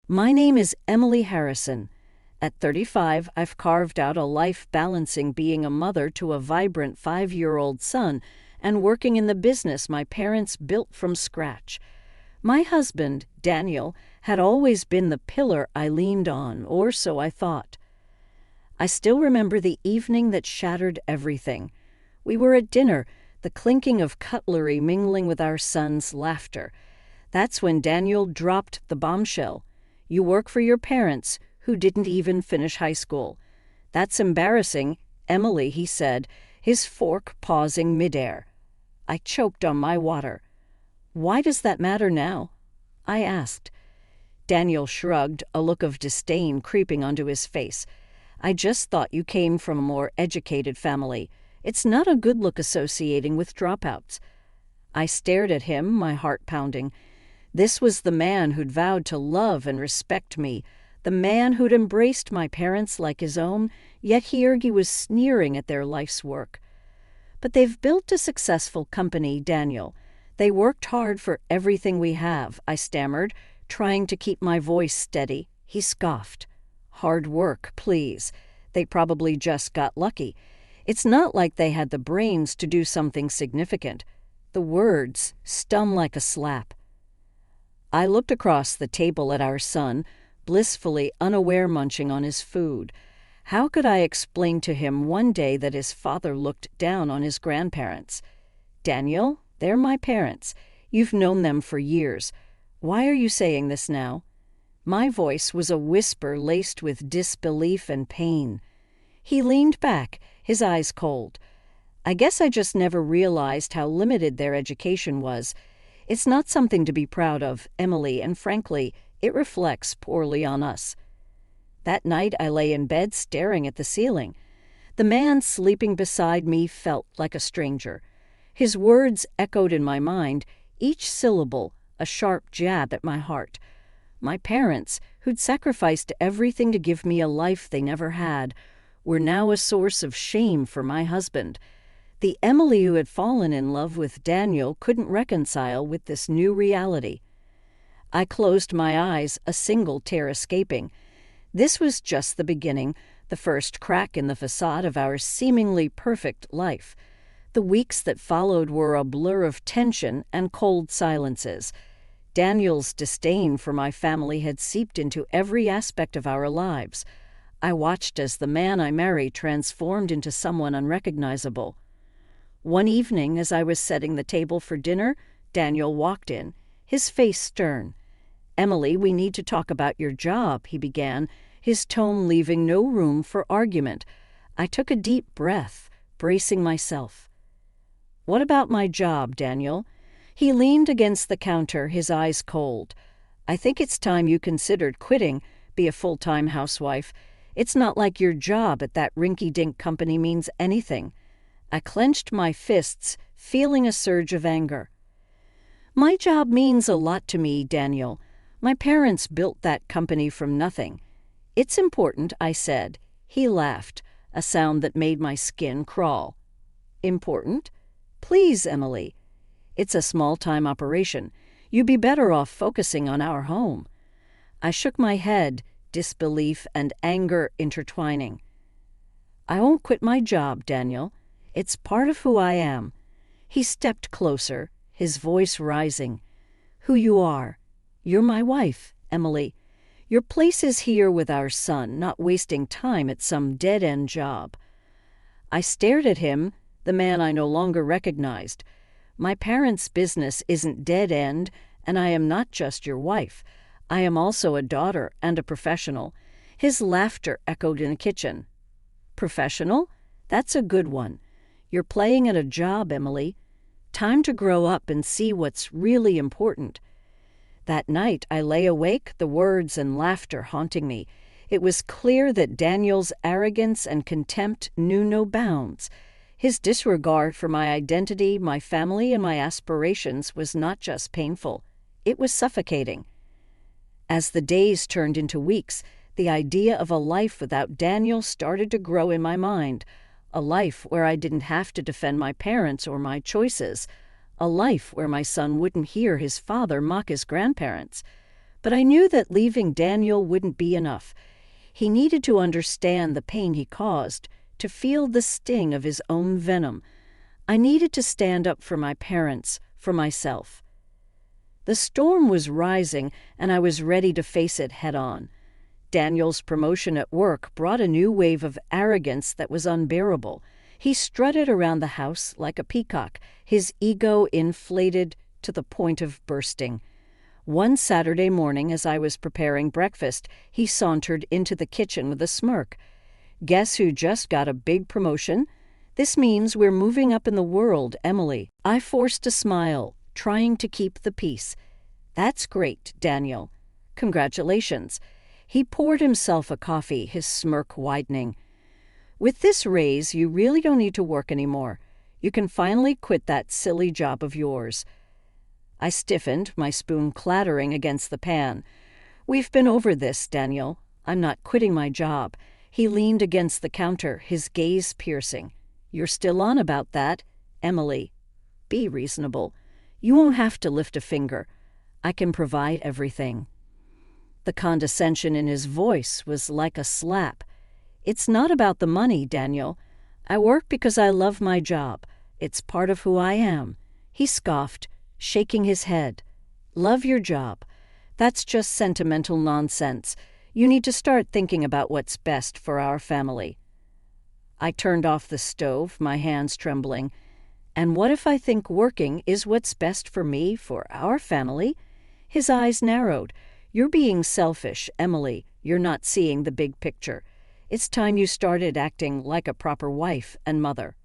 My name is Emily Harrison. At 35, I've carved out a life balancing being a mother to a vibrant 5-year-old son and working in the business my parents built from scratch. My husband, Daniel, had always been the pillar I leaned on, or so I thought. I still remember the evening that shattered everything. We were at dinner, the clinking of cutlery mingling with our son's laughter. That's when Daniel dropped the bombshell. You work for your parents, who didn't even finish high school. That's embarrassing, Emily, he said, his fork pausing midair. I choked on my water. Why does that matter now? I asked. Daniel shrugged, a look of disdain creeping onto his face. I just thought you came from a more educated family. It's not a good look associating with dropouts. I stared at him, my heart pounding. This was the man who'd vowed to love and respect me, the man who'd embraced my parents like his own, yet here he was sneering at their life's work. But they've built a successful company, Daniel. They worked hard for everything we have, I stammered, trying to keep my voice steady. He scoffed. Hard work, please. They probably just got lucky. It's not like they had the brains to do something significant. The words stung like a slap. I looked across the table at our son, blissfully unaware munching on his food. How could I explain to him one day that his father looked down on his grandparents? Daniel, they're my parents. You've known them for years. Why are you saying this now? My voice was a whisper laced with disbelief and pain. He leaned back, his eyes cold. I guess I just never realized how limited their education was. It's not something to be proud of, Emily, and frankly, it reflects poorly on us. That night I lay in bed staring at the ceiling. The man sleeping beside me felt like a stranger. His words echoed in my mind, each syllable a sharp jab at my heart. My parents, who'd sacrificed everything to give me a life they never had, were now a source of shame for my husband. The Emily who had fallen in love with Daniel couldn't reconcile with this new reality. I closed my eyes, a single tear escaping. This was just the beginning, the first crack in the facade of our seemingly perfect life. The weeks that followed were a blur of tension and cold silences. Daniel's disdain for my family had seeped into every aspect of our lives. I watched as the man I married transformed into someone unrecognizable. One evening, as I was setting the table for dinner, Daniel walked in, his face stern. "Emily, we need to talk about your job," he began, his tone leaving no room for argument. I took a deep breath, bracing myself. "What about my job, Daniel?" He leaned against the counter, his eyes cold. "I think it's time you considered quitting, be a full-time housewife. It's not like your job at that rinky-dink company means anything." I clenched my fists, feeling a surge of anger. "My job means a lot to me, Daniel. My parents built that company from nothing." "It's important," I said. He laughed, a sound that made my skin crawl. "Important? Please, Emily. It's a small-time operation. You'd be better off focusing on our home." I shook my head, disbelief and anger intertwining. "I won't quit my job, Daniel. It's part of who I am." He stepped closer, his voice rising. "Who you are. You're my wife, Emily. Your place is here with our son, not wasting time at some dead-end job." I stared at him, the man I no longer recognized. "My parents' business isn't dead-end, and I am not just your wife. I am also a daughter and a professional." His laughter echoed in the kitchen. "Professional? That's a good one. You're playing at a job, Emily. Time to grow up and see what's really important." That night I lay awake, the words and laughter haunting me. It was clear that Daniel's arrogance and contempt knew no bounds. His disregard for my identity, my family, and my aspirations was not just painful. It was suffocating. As the days turned into weeks, the idea of a life without Daniel started to grow in my mind. A life where I didn't have to defend my parents or my choices. A life where my son wouldn't hear his father mock his grandparents. But I knew that leaving Daniel wouldn't be enough. He needed to understand the pain he caused, to feel the sting of his own venom. I needed to stand up for my parents, for myself. The storm was rising, and I was ready to face it head-on. Daniel's promotion at work brought a new wave of arrogance that was unbearable. He strutted around the house like a peacock, his ego inflated to the point of bursting. One Saturday morning, as I was preparing breakfast, he sauntered into the kitchen with a smirk. "Guess who just got a big promotion? This means we're moving up in the world, Emily." I forced a smile, trying to keep the peace. "That's great, Daniel. Congratulations." He poured himself a coffee, his smirk widening. "With this raise, you really don't need to work anymore. You can finally quit that silly job of yours." I stiffened, my spoon clattering against the pan. "We've been over this, Daniel. I'm not quitting my job." He leaned against the counter, his gaze piercing. "You're still on about that, Emily. Be reasonable. You won't have to lift a finger. I can provide everything." The condescension in his voice was like a slap. "It's not about the money, Daniel. I work because I love my job. It's part of who I am." He scoffed, shaking his head. "Love your job? That's just sentimental nonsense. You need to start thinking about what's best for our family." I turned off the stove, my hands trembling. "And what if I think working is what's best for me, for our family?" His eyes narrowed. "You're being selfish, Emily. You're not seeing the big picture. It's time you started acting like a proper wife and mother."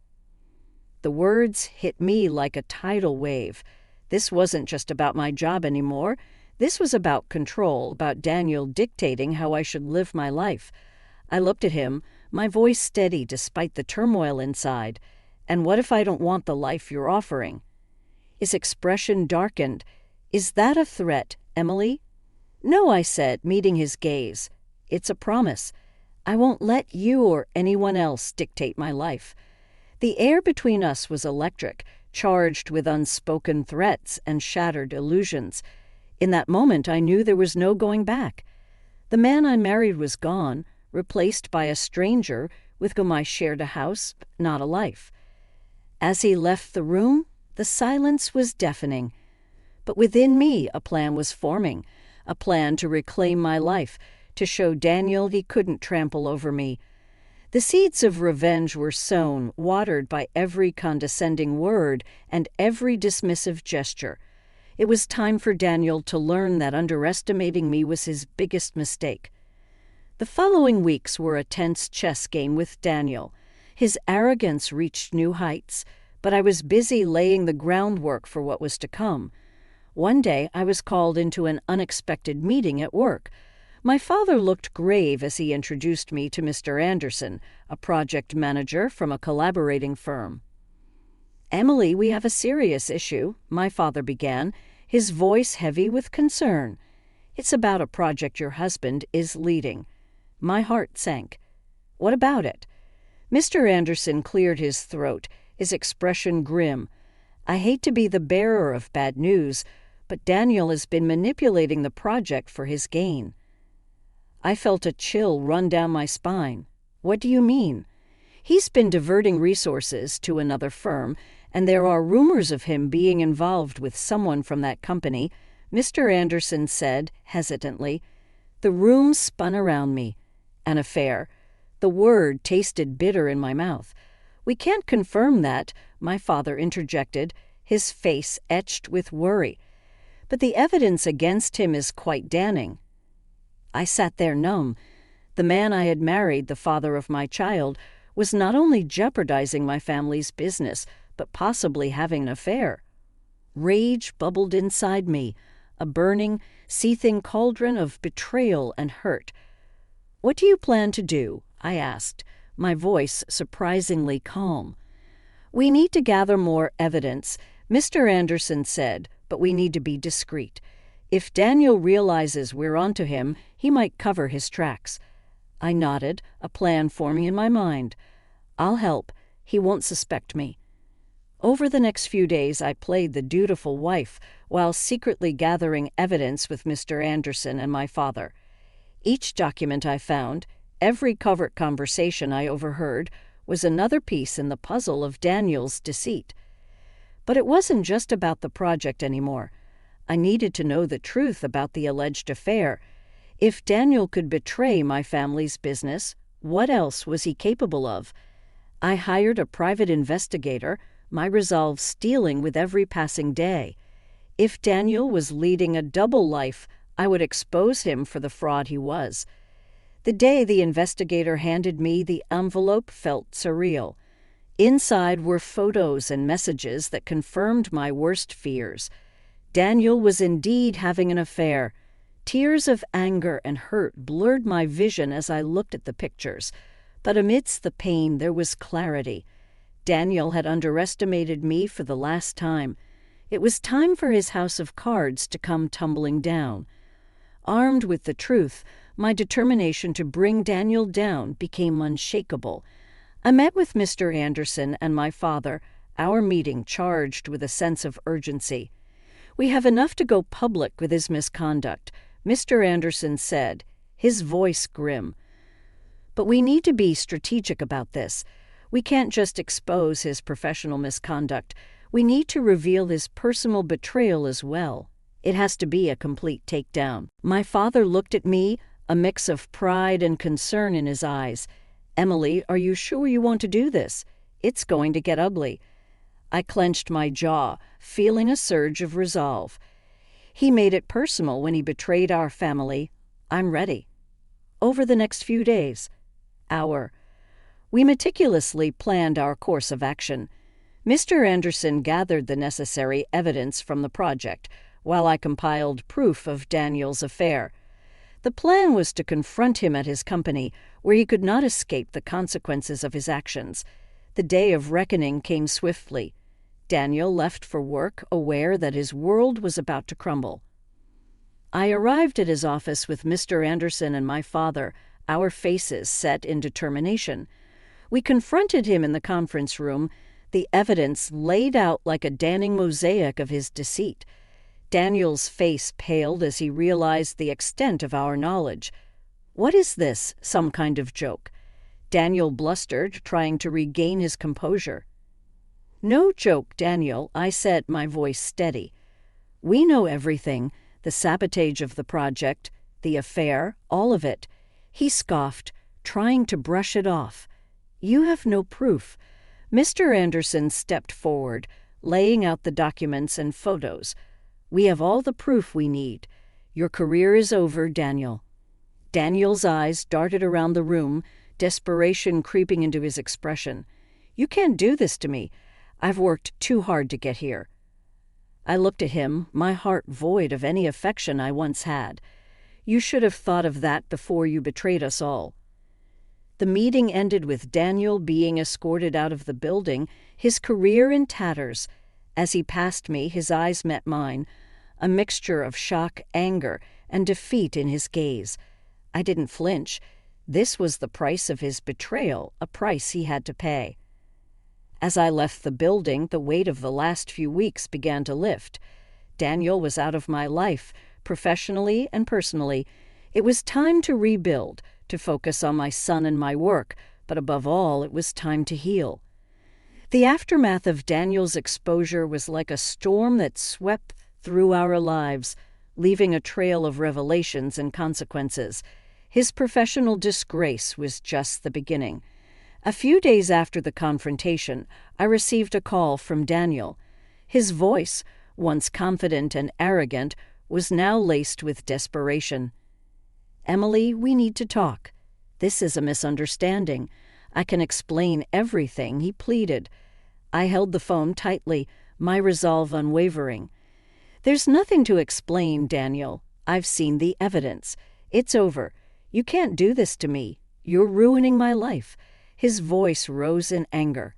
The words hit me like a tidal wave. This wasn't just about my job anymore. This was about control, about Daniel dictating how I should live my life. I looked at him, my voice steady despite the turmoil inside. "And what if I don't want the life you're offering?" His expression darkened. "Is that a threat, Emily?" "No," I said, meeting his gaze. "It's a promise. I won't let you or anyone else dictate my life." The air between us was electric, charged with unspoken threats and shattered illusions. In that moment, I knew there was no going back. The man I married was gone, replaced by a stranger with whom I shared a house, not a life. As he left the room, the silence was deafening. But within me, a plan was forming, a plan to reclaim my life, to show Daniel he couldn't trample over me. The seeds of revenge were sown, watered by every condescending word and every dismissive gesture. It was time for Daniel to learn that underestimating me was his biggest mistake. The following weeks were a tense chess game with Daniel. His arrogance reached new heights, but I was busy laying the groundwork for what was to come. One day I was called into an unexpected meeting at work. My father looked grave as he introduced me to Mr. Anderson, a project manager from a collaborating firm. "Emily, we have a serious issue," my father began, his voice heavy with concern. "It's about a project your husband is leading." My heart sank. "What about it?" Mr. Anderson cleared his throat, his expression grim. "I hate to be the bearer of bad news, but Daniel has been manipulating the project for his gain." I felt a chill run down my spine. "What do you mean?" "He's been diverting resources to another firm, and there are rumors of him being involved with someone from that company," Mr. Anderson said hesitantly. The room spun around me. An affair. The word tasted bitter in my mouth. "We can't confirm that," my father interjected, his face etched with worry. "But the evidence against him is quite damning." I sat there numb. The man I had married, the father of my child, was not only jeopardizing my family's business, but possibly having an affair. Rage bubbled inside me, a burning, seething cauldron of betrayal and hurt. "What do you plan to do?" I asked, my voice surprisingly calm. "We need to gather more evidence," Mr. Anderson said, "but we need to be discreet. If Daniel realizes we're onto him, he might cover his tracks." I nodded, a plan forming in my mind. "I'll help. He won't suspect me." Over the next few days, I played the dutiful wife while secretly gathering evidence with Mr. Anderson and my father. Each document I found, every covert conversation I overheard, was another piece in the puzzle of Daniel's deceit. But it wasn't just about the project anymore. I needed to know the truth about the alleged affair. If Daniel could betray my family's business, what else was he capable of? I hired a private investigator, my resolve steeling with every passing day. If Daniel was leading a double life, I would expose him for the fraud he was. The day the investigator handed me the envelope felt surreal. Inside were photos and messages that confirmed my worst fears. Daniel was indeed having an affair. Tears of anger and hurt blurred my vision as I looked at the pictures. But amidst the pain there was clarity. Daniel had underestimated me for the last time. It was time for his house of cards to come tumbling down. Armed with the truth, my determination to bring Daniel down became unshakable. I met with Mr. Anderson and my father, our meeting charged with a sense of urgency. "We have enough to go public with his misconduct," Mr. Anderson said, his voice grim. "But we need to be strategic about this. We can't just expose his professional misconduct. We need to reveal his personal betrayal as well. It has to be a complete takedown." My father looked at me, a mix of pride and concern in his eyes. "Emily, are you sure you want to do this? It's going to get ugly." I clenched my jaw, feeling a surge of resolve. He made it personal when he betrayed our family. I'm ready. Over the next few days, we meticulously planned our course of action. Mr. Anderson gathered the necessary evidence from the project, while I compiled proof of Daniel's affair. The plan was to confront him at his company, where he could not escape the consequences of his actions. The day of reckoning came swiftly. Daniel left for work, aware that his world was about to crumble. I arrived at his office with Mr. Anderson and my father, our faces set in determination. We confronted him in the conference room, the evidence laid out like a damning mosaic of his deceit. Daniel's face paled as he realized the extent of our knowledge. "What is this? Some kind of joke?" Daniel blustered, trying to regain his composure. "No joke, Daniel," I said, my voice steady. "We know everything, the sabotage of the project, the affair, all of it." He scoffed, trying to brush it off. "You have no proof." Mr. Anderson stepped forward, laying out the documents and photos. "We have all the proof we need. Your career is over, Daniel." Daniel's eyes darted around the room, desperation creeping into his expression. "You can't do this to me. I've worked too hard to get here." I looked at him, my heart void of any affection I once had. "You should have thought of that before you betrayed us all." The meeting ended with Daniel being escorted out of the building, his career in tatters. As he passed me, his eyes met mine, a mixture of shock, anger, and defeat in his gaze. I didn't flinch. This was the price of his betrayal, a price he had to pay. As I left the building, the weight of the last few weeks began to lift. Daniel was out of my life, professionally and personally. It was time to rebuild, to focus on my son and my work, but above all, it was time to heal. The aftermath of Daniel's exposure was like a storm that swept through our lives, leaving a trail of revelations and consequences. His professional disgrace was just the beginning. A few days after the confrontation, I received a call from Daniel. His voice, once confident and arrogant, was now laced with desperation. "Emily, we need to talk. This is a misunderstanding. I can explain everything," he pleaded. I held the phone tightly, my resolve unwavering. "There's nothing to explain, Daniel. I've seen the evidence. It's over. You can't do this to me. You're ruining my life." His voice rose in anger.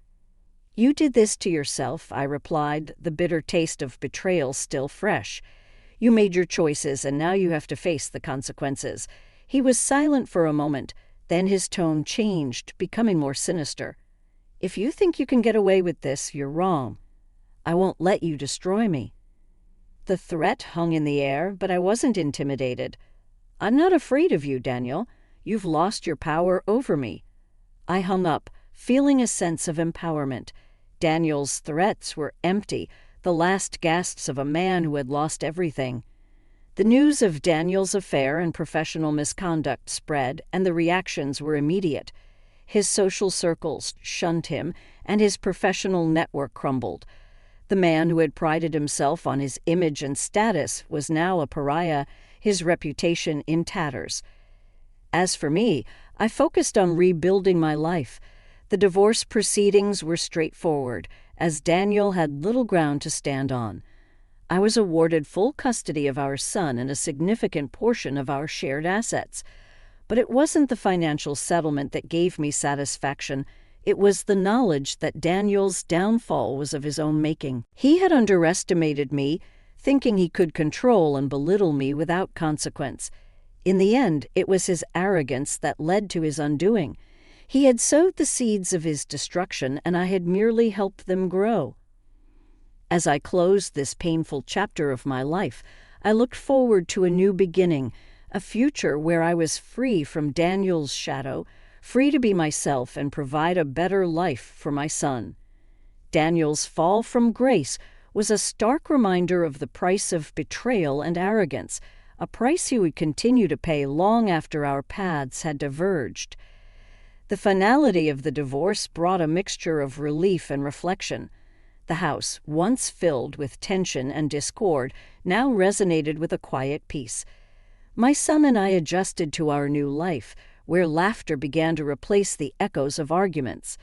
"You did this to yourself," I replied, the bitter taste of betrayal still fresh. "You made your choices, and now you have to face the consequences." He was silent for a moment, then his tone changed, becoming more sinister. "If you think you can get away with this, you're wrong. I won't let you destroy me." The threat hung in the air, but I wasn't intimidated. "I'm not afraid of you, Daniel. You've lost your power over me." I hung up, feeling a sense of empowerment. Daniel's threats were empty, the last gasps of a man who had lost everything. The news of Daniel's affair and professional misconduct spread, and the reactions were immediate. His social circles shunned him, and his professional network crumbled. The man who had prided himself on his image and status was now a pariah, his reputation in tatters. As for me, I focused on rebuilding my life. The divorce proceedings were straightforward, as Daniel had little ground to stand on. I was awarded full custody of our son and a significant portion of our shared assets. But it wasn't the financial settlement that gave me satisfaction. It was the knowledge that Daniel's downfall was of his own making. He had underestimated me, thinking he could control and belittle me without consequence. In the end, it was his arrogance that led to his undoing. He had sowed the seeds of his destruction, and I had merely helped them grow. As I closed this painful chapter of my life, I looked forward to a new beginning, a future where I was free from Daniel's shadow, free to be myself and provide a better life for my son. Daniel's fall from grace was a stark reminder of the price of betrayal and arrogance, a price he would continue to pay long after our paths had diverged. The finality of the divorce brought a mixture of relief and reflection. The house, once filled with tension and discord, now resonated with a quiet peace. My son and I adjusted to our new life, where laughter began to replace the echoes of arguments.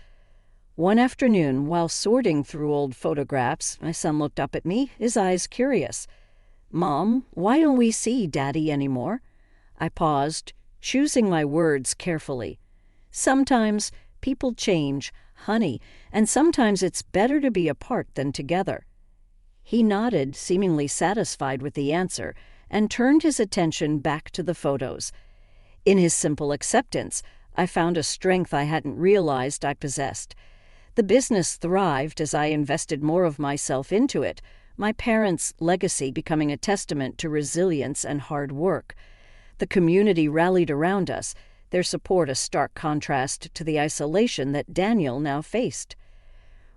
One afternoon, while sorting through old photographs, my son looked up at me, his eyes curious. "Mom, why don't we see Daddy anymore?" I paused, choosing my words carefully. "Sometimes people change, honey, and sometimes it's better to be apart than together." He nodded, seemingly satisfied with the answer, and turned his attention back to the photos. In his simple acceptance, I found a strength I hadn't realized I possessed. The business thrived as I invested more of myself into it, my parents' legacy becoming a testament to resilience and hard work. The community rallied around us, their support a stark contrast to the isolation that Daniel now faced.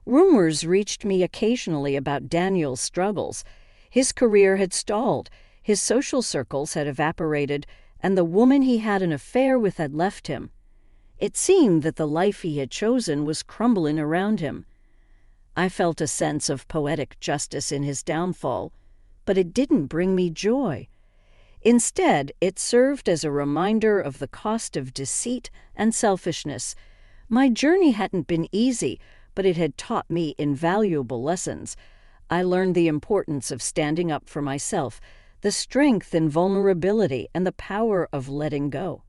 Rumors reached me occasionally about Daniel's struggles. His career had stalled, his social circles had evaporated, and the woman he had an affair with had left him. It seemed that the life he had chosen was crumbling around him. I felt a sense of poetic justice in his downfall, but it didn't bring me joy. Instead, it served as a reminder of the cost of deceit and selfishness. My journey hadn't been easy, but it had taught me invaluable lessons. I learned the importance of standing up for myself, the strength in vulnerability, and the power of letting go.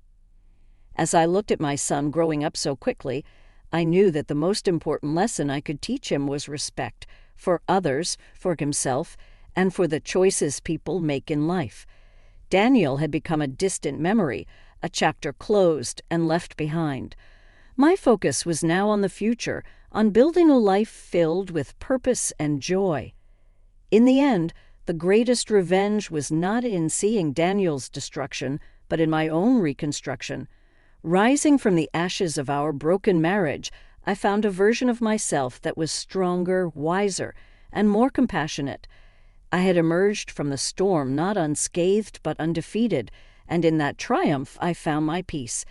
As I looked at my son growing up so quickly, I knew that the most important lesson I could teach him was respect for others, for himself, and for the choices people make in life. Daniel had become a distant memory, a chapter closed and left behind. My focus was now on the future, on building a life filled with purpose and joy. In the end, the greatest revenge was not in seeing Daniel's destruction, but in my own reconstruction. Rising from the ashes of our broken marriage, I found a version of myself that was stronger, wiser, and more compassionate. I had emerged from the storm not unscathed but undefeated, and in that triumph I found my peace.